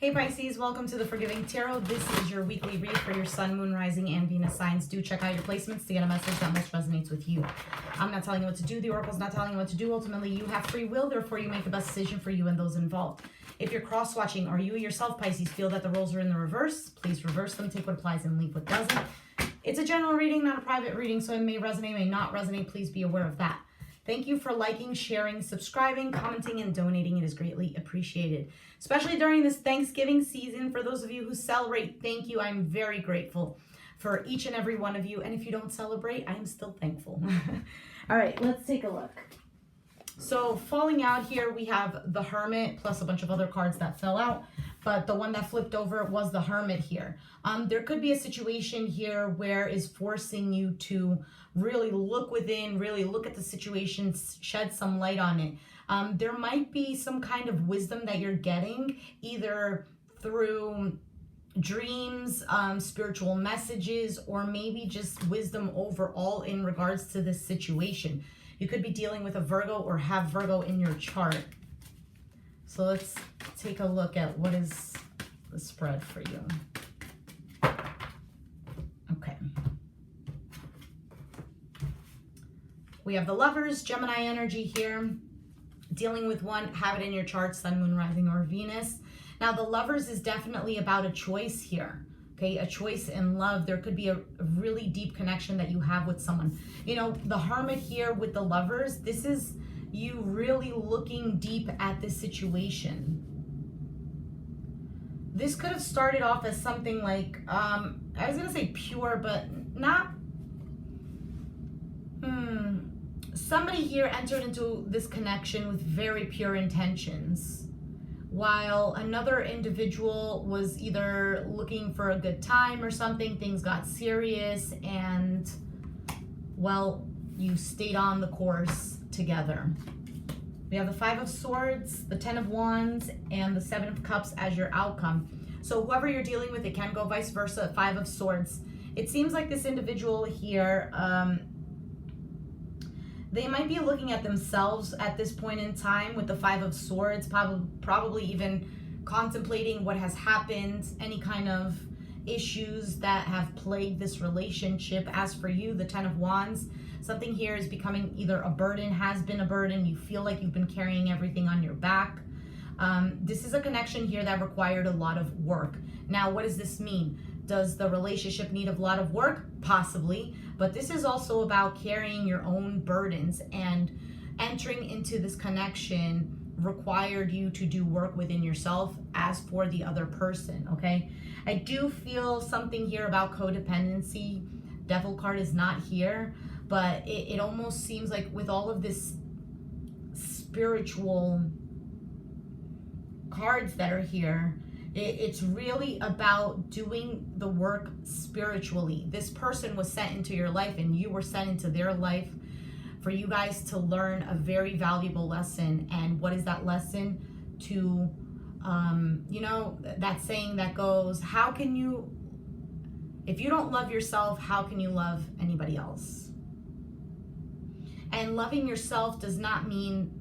Hey Pisces, welcome to the Forgiving Tarot. This is your weekly read for your Sun, Moon, Rising, and Venus signs. Do check out your placements to get a message that most resonates with you. I'm not telling you what to do. The Oracle's not telling you what to do. Ultimately, you have free will. Therefore, you make the best decision for you and those involved. If you're cross-watching or you yourself, Pisces, feel that the roles are in the reverse, please reverse them. Take what applies and leave what doesn't. It's a general reading, not a private reading, so it may resonate, may not resonate. Please be aware of that. Thank you for liking, sharing, subscribing, commenting, and donating. It is greatly appreciated, especially during this Thanksgiving season. For those of you who celebrate, thank you. I'm very grateful for each and every one of you. And if you don't celebrate, I am still thankful. All right, let's take a look. So falling out here, we have the Hermit plus a bunch of other cards that fell out. But the one that flipped over was the Hermit here. There could be a situation here where is forcing you to really look within, really look at the situation, shed some light on it. There might be some kind of wisdom that you're getting, either through dreams, spiritual messages, or maybe just wisdom overall in regards to this situation. You could be dealing with a Virgo or have Virgo in your chart. So let's take a look at what is the spread for you. Okay. We have the Lovers, Gemini energy here. Dealing with one, have it in your chart, Sun, Moon, Rising, or Venus. Now, the Lovers is definitely about a choice here. Okay, a choice in love. There could be a really deep connection that you have with someone. You know, the Hermit here with the Lovers, this is you really looking deep at this situation. This could have started off as something like, I was going to say pure, but not. Somebody here entered into this connection with very pure intentions, while another individual was either looking for a good time or something. Things got serious and, well, you stayed on the course together. We have the Five of Swords, the Ten of Wands, and the Seven of Cups as your outcome. So whoever you're dealing with, it can go vice versa. Five of Swords. It seems like this individual here, they might be looking at themselves at this point in time with the Five of Swords, probably even contemplating what has happened, any kind of issues that have plagued this relationship. As for you, the Ten of Wands, something here is becoming either a burden, has been a burden. You feel like you've been carrying everything on your back. This is a connection here that required a lot of work. Now, what does this mean? Does the relationship need a lot of work? Possibly. But this is also about carrying your own burdens, and entering into this connection required you to do work within yourself as for the other person, okay? I do feel something here about codependency. Devil card is not here, but it almost seems like with all of this spiritual cards that are here, it's really about doing the work spiritually. This person was sent into your life and you were sent into their life for you guys to learn a very valuable lesson. And what is that lesson? To, you know, that saying that goes, how can you, if you don't love yourself, how can you love anybody else? And loving yourself does not mean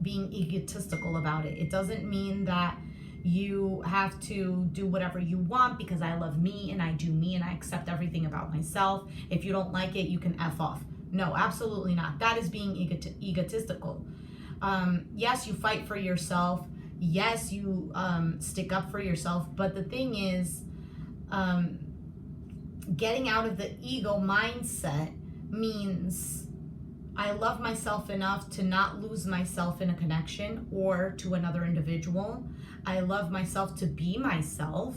being egotistical about it. It doesn't mean that you have to do whatever you want because I love me and I do me and I accept everything about myself. If you don't like it, you can F off. No, absolutely not. That is being egotistical. Yes, you fight for yourself. Yes, you stick up for yourself. But the thing is, getting out of the ego mindset means I love myself enough to not lose myself in a connection or to another individual. I love myself to be myself.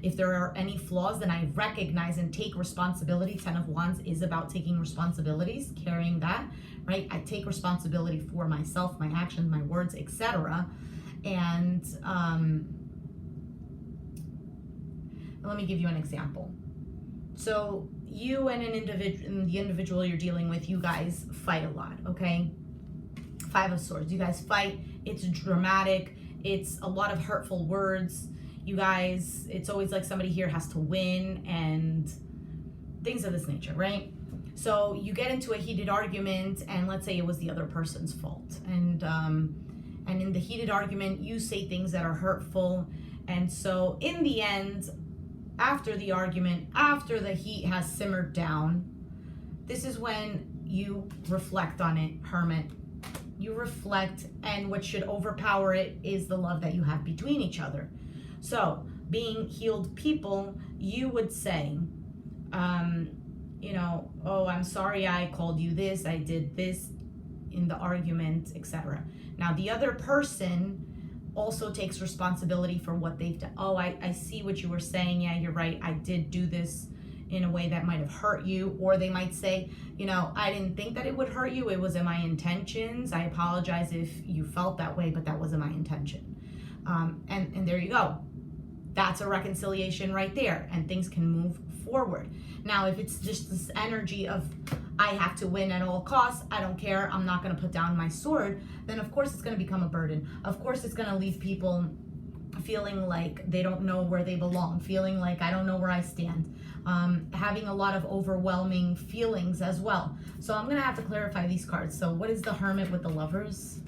If there are any flaws, then I recognize and take responsibility. Ten of Wands is about taking responsibilities, carrying that, right? I take responsibility for myself, my actions, my words, etc. And let me give you an example. So you and the individual you're dealing with, you guys fight a lot, okay? Five of Swords, you guys fight. It's dramatic. It's a lot of hurtful words. You guys, it's always like somebody here has to win and things of this nature, right? So you get into a heated argument, and let's say it was the other person's fault. And in the heated argument, you say things that are hurtful, And so in the end, after the argument, after the heat has simmered down, this is when you reflect on it, Hermit. You reflect, and what should overpower it is the love that you have between each other. So, being healed people, you would say, you know, oh, I'm sorry I called you this, I did this in the argument, etc. Now, the other person also takes responsibility for what they've done. Oh, I see what you were saying. Yeah, you're right. I did do this in a way that might have hurt you. Or they might say, you know, I didn't think that it would hurt you. It wasn't my intentions. I apologize if you felt that way, but that wasn't my intention. And there you go. That's a reconciliation right there, and things can move forward. Now, if it's just this energy of, I have to win at all costs, I don't care, I'm not going to put down my sword, then of course it's going to become a burden. Of course it's going to leave people feeling like they don't know where they belong, feeling like I don't know where I stand, having a lot of overwhelming feelings as well. So I'm going to have to clarify these cards. So what is the Hermit with the Lovers?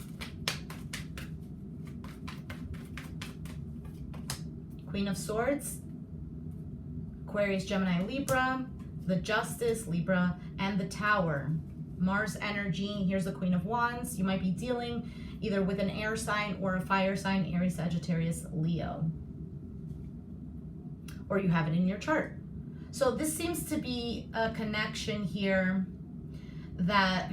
Queen of Swords, Aquarius, Gemini, Libra, the Justice, Libra, and the Tower. Mars energy, here's the Queen of Wands. You might be dealing either with an air sign or a fire sign, Aries, Sagittarius, Leo. Or you have it in your chart. So this seems to be a connection here that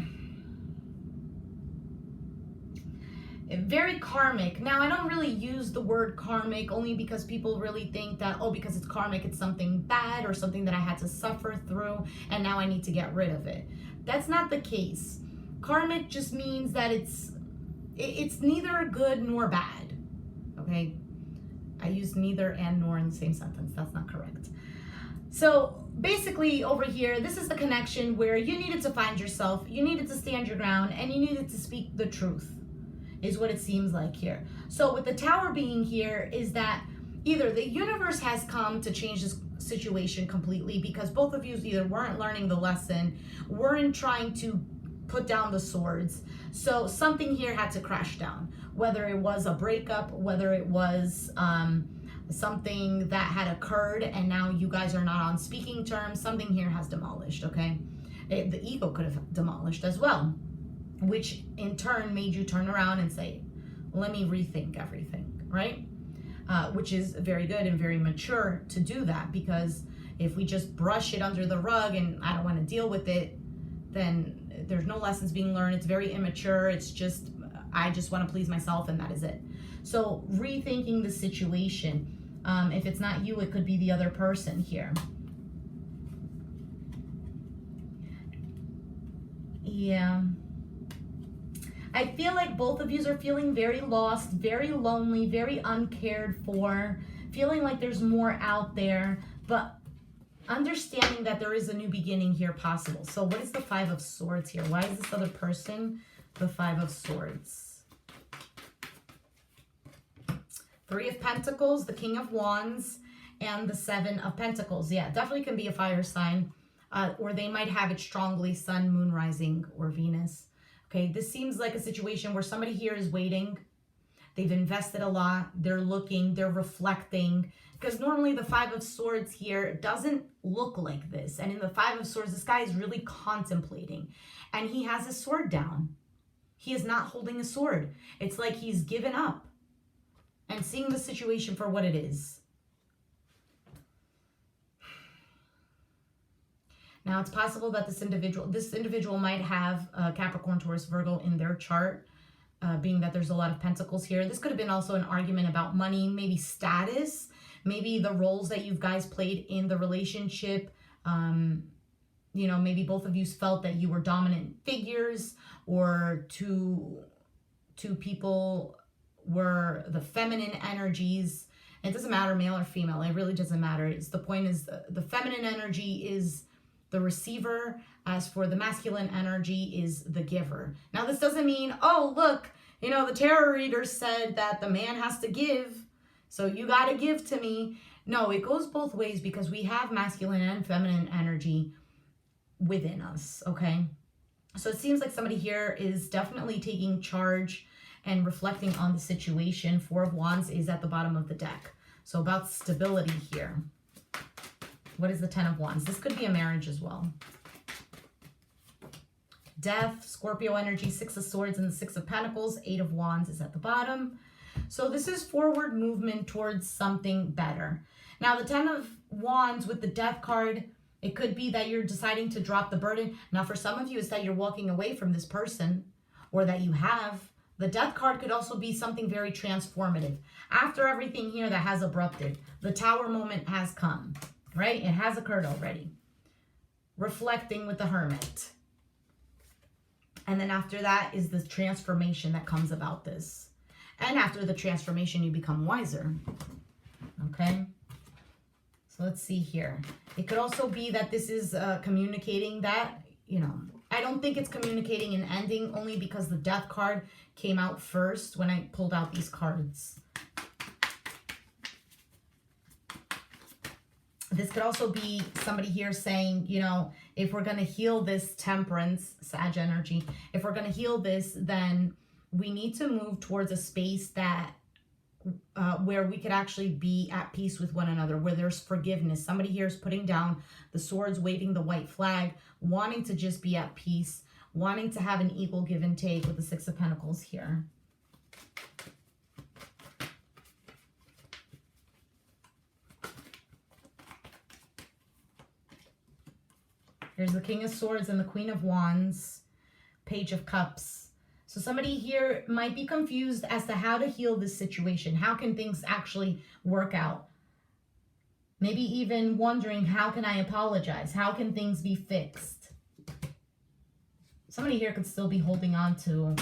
very karmic. Now, I don't really use the word karmic only because people really think that, oh, because it's karmic, it's something bad or something that I had to suffer through and now I need to get rid of it. That's not the case. Karmic just means that it's neither good nor bad. Okay? I used neither and nor in the same sentence. That's not correct. So basically over here, this is the connection where you needed to find yourself, you needed to stand your ground, and you needed to speak the truth, is what it seems like here. So with the Tower being here is that either the universe has come to change this situation completely because both of you either weren't learning the lesson, weren't trying to put down the swords. So something here had to crash down, whether it was a breakup, whether it was something that had occurred and now you guys are not on speaking terms, something here has demolished, okay? The ego could have demolished as well, which in turn made you turn around and say, let me rethink everything, right? Which is very good and very mature to do that, because if we just brush it under the rug and I don't want to deal with it, then there's no lessons being learned. It's very immature. It's just, I just want to please myself and that is it. So rethinking the situation. If it's not you, it could be the other person here. Yeah. I feel like both of you are feeling very lost, very lonely, very uncared for, feeling like there's more out there, but understanding that there is a new beginning here possible. So what is the Five of Swords here? Why is this other person the Five of Swords? Three of Pentacles, the King of Wands, and the Seven of Pentacles. Yeah, definitely can be a fire sign, or they might have it strongly Sun, Moon, Rising, or Venus. Okay, this seems like a situation where somebody here is waiting. They've invested a lot. They're looking, they're reflecting. Because normally the Five of Swords here doesn't look like this. And in the Five of Swords, this guy is really contemplating. And he has his sword down. He is not holding a sword. It's like he's given up and seeing the situation for what it is. Now, it's possible that this individual might have Capricorn, Taurus, Virgo in their chart, being that there's a lot of pentacles here. This could have been also an argument about money, maybe status, maybe the roles that you guys played in the relationship. You know, maybe both of you felt that you were dominant figures, or two people were the feminine energies. It doesn't matter, male or female. It really doesn't matter. It's the point is the feminine energy is the receiver, as for the masculine energy is the giver. Now, this doesn't mean, oh, look, you know, the tarot reader said that the man has to give, so you got to give to me. No, it goes both ways because we have masculine and feminine energy within us, okay? So it seems like somebody here is definitely taking charge and reflecting on the situation. Four of Wands is at the bottom of the deck. So about stability here. What is the Ten of Wands? This could be a marriage as well. Death, Scorpio energy, Six of Swords, and the Six of Pentacles. Eight of Wands is at the bottom. So this is forward movement towards something better. Now, the Ten of Wands with the Death card, it could be that you're deciding to drop the burden. Now, for some of you, it's that you're walking away from this person, or that you have. The Death card could also be something very transformative. After everything here that has abrupted, the Tower moment has come, right? It has occurred already. Reflecting with the Hermit. And then after that is the transformation that comes about this. And after the transformation, you become wiser. Okay? So let's see here. It could also be that this is communicating that, you know, I don't think it's communicating an ending, only because the Death card came out first when I pulled out these cards. This could also be somebody here saying, you know, if we're going to heal this Temperance, Sag energy, if we're going to heal this, then we need to move towards a space that where we could actually be at peace with one another, where there's forgiveness. Somebody here is putting down the swords, waving the white flag, wanting to just be at peace, wanting to have an equal give and take with the Six of Pentacles here. There's the King of Swords and the Queen of Wands, Page of Cups. So somebody here might be confused as to how to heal this situation. How can things actually work out? Maybe even wondering, how can I apologize? How can things be fixed? Somebody here could still be holding on to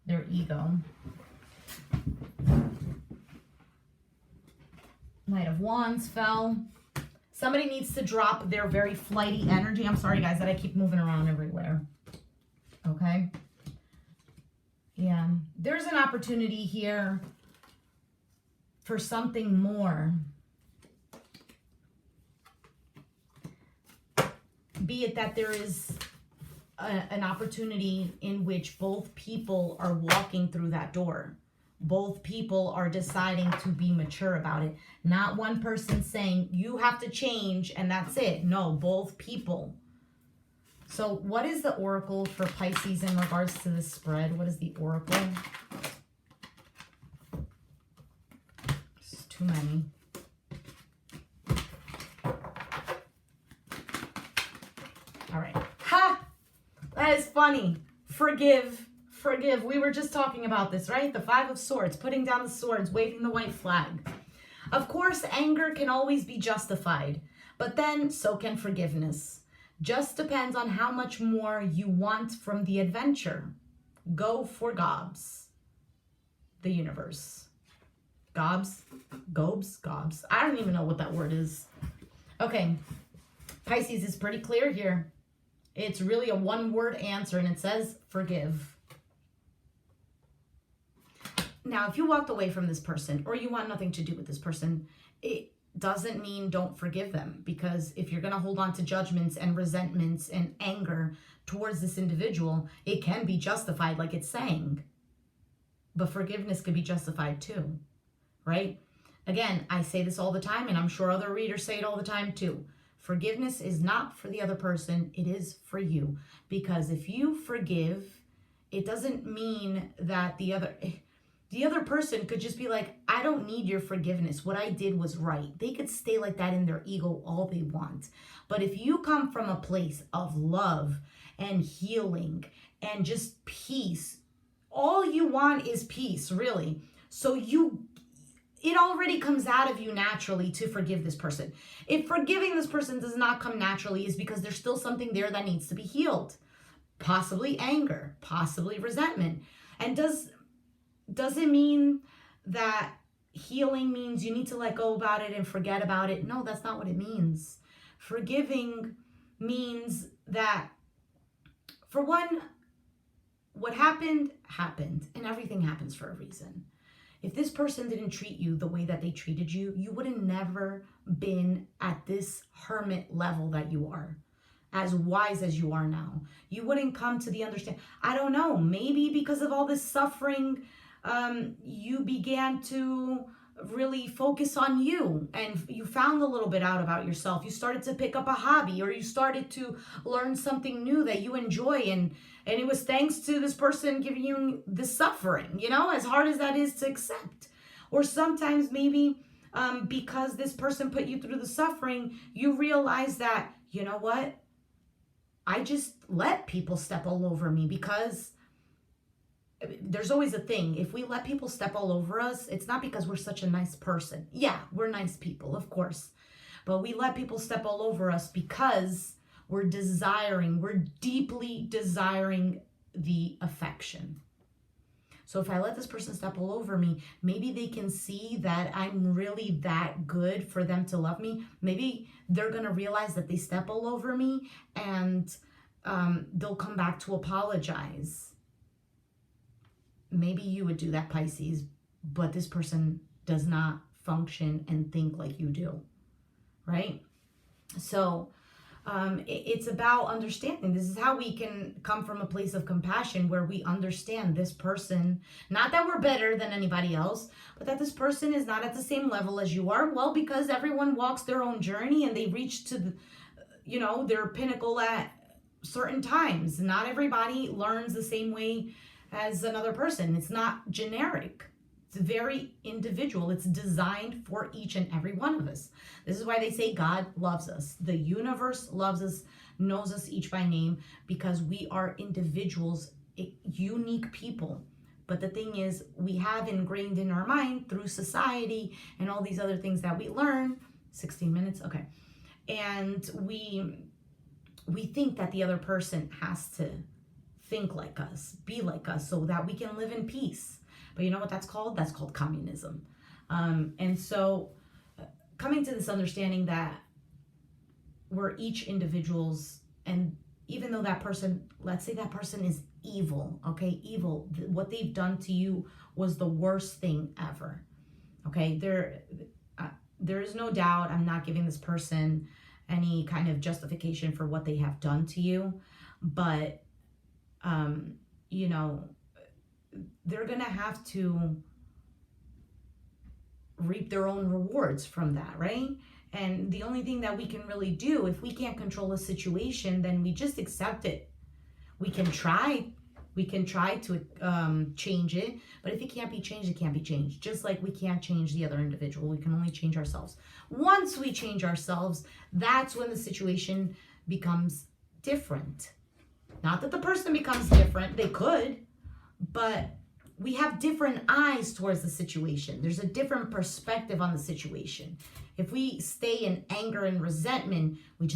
their ego. Knight of Wands fell. Somebody needs to drop their very flighty energy. I'm sorry, guys, that I keep moving around everywhere. Okay? Yeah. There's an opportunity here for something more. Be it that there is an opportunity in which both people are walking through that door. Both people are deciding to be mature about it. Not one person saying, you have to change and that's it. No, both people. So what is the oracle for Pisces in regards to this spread? What is the oracle? It's too many. All right. Ha! That is funny. Forgive. Forgive. We were just talking about this, right? The Five of Swords, putting down the swords, waving the white flag. Of course, anger can always be justified, but then so can forgiveness. Just depends on how much more you want from the adventure. Go for gobs. The universe. Gobs? Gobs? Gobs. I don't even know what that word is. Okay. Pisces is pretty clear here. It's really a one-word answer, and it says forgive. Now, if you walked away from this person, or you want nothing to do with this person, it doesn't mean don't forgive them. Because if you're going to hold on to judgments and resentments and anger towards this individual, it can be justified, like it's saying. But forgiveness could be justified too, right? Again, I say this all the time, and I'm sure other readers say it all the time too. Forgiveness is not for the other person, it is for you. Because if you forgive, it doesn't mean that the other person could just be like, I don't need your forgiveness. What I did was right. They could stay like that in their ego all they want. But if you come from a place of love and healing and just peace, all you want is peace, really. So it already comes out of you naturally to forgive this person. If forgiving this person does not come naturally, is because there's still something there that needs to be healed. Possibly anger, possibly resentment. And does it mean that healing means you need to let go about it and forget about it? No, that's not what it means. Forgiving means that, for one, what happened, happened. And everything happens for a reason. If this person didn't treat you the way that they treated you, you would have never been at this hermit level that you are, as wise as you are now. You wouldn't come to the understanding. I don't know, maybe because of all this suffering, you began to really focus on you, and you found a little bit out about yourself. You started to pick up a hobby, or you started to learn something new that you enjoy, and it was thanks to this person giving you the suffering, you know, as hard as that is to accept. Or sometimes maybe because this person put you through the suffering, you realize that, you know what, I just let people step all over me, because there's always a thing. If we let people step all over us, it's not because we're such a nice person. Yeah, we're nice people, of course. But we let people step all over us because we're deeply desiring the affection. So if I let this person step all over me, maybe they can see that I'm really that good for them to love me. Maybe they're going to realize that they step all over me, and they'll come back to apologize. Maybe you would do that, Pisces, but this person does not function and think like you do, right? So it's about understanding. This is how we can come from a place of compassion, where we understand this person, not that we're better than anybody else, but that this person is not at the same level as you are. Well, because everyone walks their own journey, and they reach to their pinnacle at certain times. Not everybody learns the same way as another person. It's not generic. It's very individual. It's designed for each and every one of us. This is why they say God loves us. The universe loves us, knows us each by name, because we are individuals, unique people. But the thing is, we have ingrained in our mind through society and all these other things that we learn. 16 minutes? Okay. And we think that the other person has to think like us, be like us, so that we can live in peace. But you know what that's called? That's called communism. And so coming to this understanding that we're each individuals, and even though that person, let's say that person is evil, okay? Evil, what they've done to you was the worst thing ever, okay? There is no doubt, I'm not giving this person any kind of justification for what they have done to you, but they're going to have to reap their own rewards from that, right? And the only thing that we can really do, if we can't control a situation, then we just accept it. We can try to change it, but if it can't be changed, it can't be changed. Just like we can't change the other individual, we can only change ourselves. Once we change ourselves, that's when the situation becomes different. Not that the person becomes different, they could, but we have different eyes towards the situation. There's a different perspective on the situation. If we stay in anger and resentment, we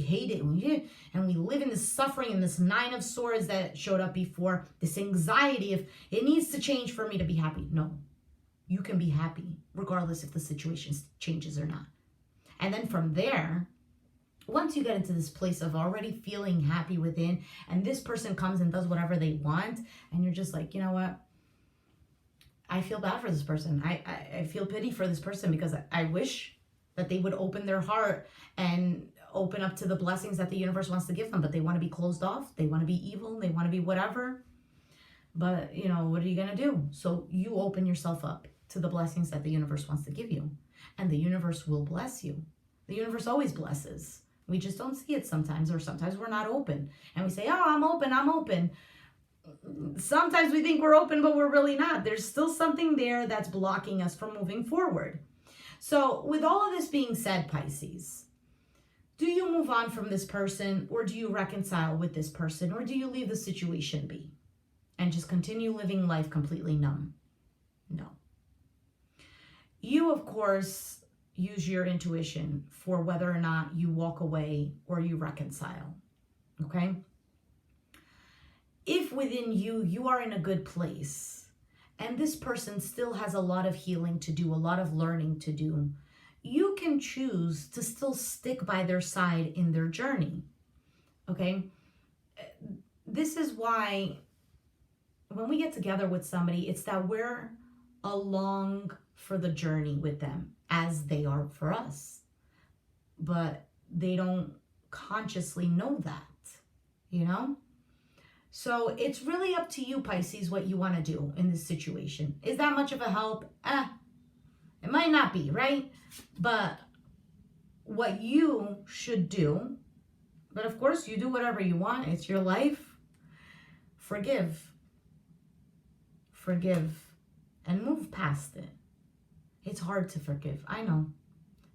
hate it, and we live in this suffering and this 9 of Swords that showed up before, this anxiety of it needs to change for me to be happy. No, you can be happy regardless if the situation changes or not. And then from there, once you get into this place of already feeling happy within, and this person comes and does whatever they want, and you're just like, you know what? I feel bad for this person. I feel pity for this person, because I wish that they would open their heart and open up to the blessings that the universe wants to give them, but they want to be closed off. They want to be evil. They want to be whatever. But, what are you going to do? So you open yourself up to the blessings that the universe wants to give you, and the universe will bless you. The universe always blesses. We just don't see it sometimes, or sometimes we're not open. And we say, oh, I'm open. Sometimes we think we're open, but we're really not. There's still something there that's blocking us from moving forward. So with all of this being said, Pisces, do you move on from this person, or do you reconcile with this person, or do you leave the situation be and just continue living life completely numb? No. You, of course, use your intuition for whether or not you walk away or you reconcile, okay? If within you are in a good place, and this person still has a lot of healing to do, a lot of learning to do, you can choose to still stick by their side in their journey, okay? This is why when we get together with somebody, it's that we're along for the journey with them, as they are for us. But they don't consciously know that, So it's really up to you, Pisces, what you want to do in this situation. Is that much of a help? It might not be, right? But what you should do, but of course you do whatever you want. It's your life. Forgive. Forgive. And move past it. It's hard to forgive. I know.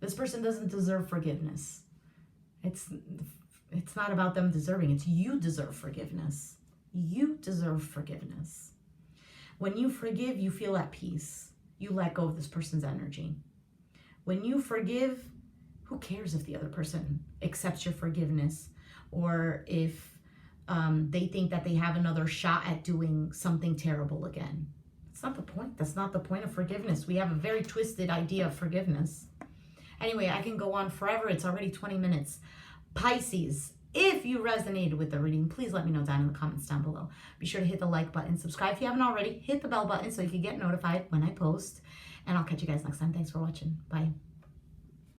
This person doesn't deserve forgiveness. It's not about them deserving. It's you deserve forgiveness. You deserve forgiveness. When you forgive, you feel at peace. You let go of this person's energy. When you forgive, who cares if the other person accepts your forgiveness or if they think that they have another shot at doing something terrible again? That's not the point. That's not the point of forgiveness. We have a very twisted idea of forgiveness. Anyway, I can go on forever. It's already 20 minutes. Pisces, if you resonated with the reading, please let me know down in the comments down below. Be sure to hit the like button. Subscribe if you haven't already. Hit the bell button so you can get notified when I post. And I'll catch you guys next time. Thanks for watching. Bye.